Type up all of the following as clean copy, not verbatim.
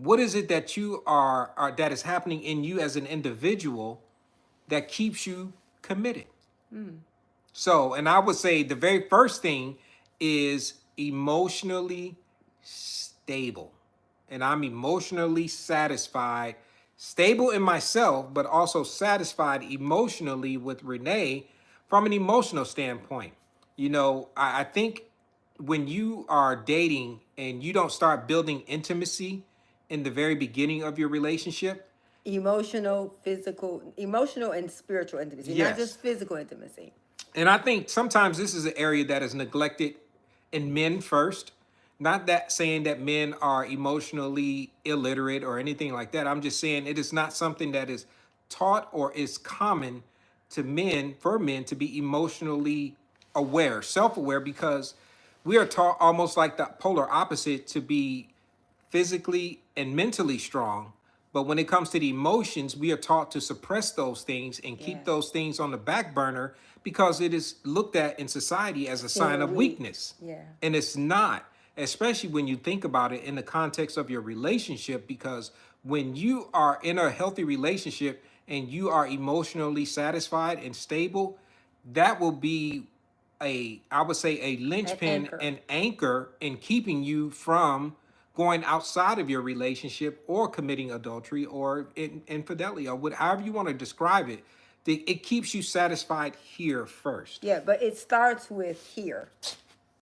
What is it that you are that is happening in you as an individual that keeps you committed? So, and I would say the very first thing is emotionally stable. And I'm emotionally satisfied, stable in myself, but also satisfied emotionally with Renee from an emotional standpoint. I think when you are dating and you don't start building intimacy in the very beginning of your relationship, Emotional and spiritual intimacy, not yes. just physical intimacy. And I think sometimes this is an area that is neglected in men first. Not that saying that men are emotionally illiterate or anything like that. I'm just saying it is not something that is taught or is common to men, for men to be emotionally aware, self aware, because we are taught almost like the polar opposite to be physically and mentally strong. But when it comes to the emotions, we are taught to suppress those things and keep Yes. those things on the back burner because it is looked at in society as a Seen sign a of week. weakness. Yeah. And it's not, especially when you think about it in the context of your relationship, because when you are in a healthy relationship and you are emotionally satisfied and stable, that will be I would say a An linchpin anchor. and anchor in keeping you from going outside of your relationship or committing adultery or infidelity or however you want to describe it. It keeps you satisfied here first. Yeah, but it starts with here.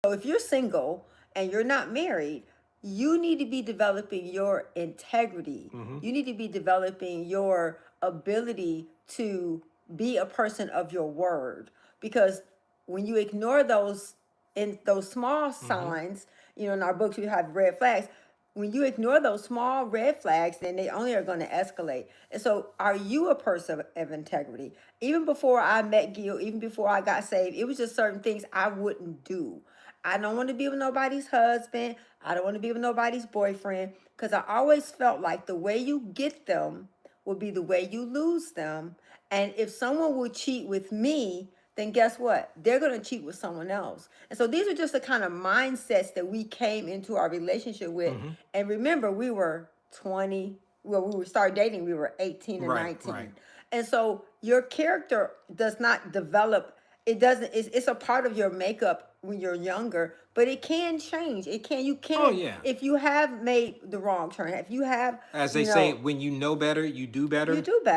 So if you're single and you're not married, you need to be developing your integrity. Hmm. You need to be developing your ability to be a person of your word. Because when you ignore those small Hmm. signs, in our books we have red flags. When you ignore those small red flags, then they only are going to escalate. And so, are you a person of integrity? Even before I met Gil, even before I got saved, it was just certain things I wouldn't do. I don't want to be with nobody's husband. I don't want to be with nobody's boyfriend because I always felt like the way you get them will be the way you lose them. And if someone will cheat with me, then guess what? They're going to cheat with someone else. And so these are just the kind of mindsets that we came into our relationship with. Hmm. And remember, we were 20, well, we were started dating, we were 18 and Right, right. 19. And so your character does not develop, it doesn't, it's a part of your makeup when you're younger, but it can change. You Oh can, yeah. if you have made the wrong turn, if you have, As they you say, know, when you know better, you do you better. do better.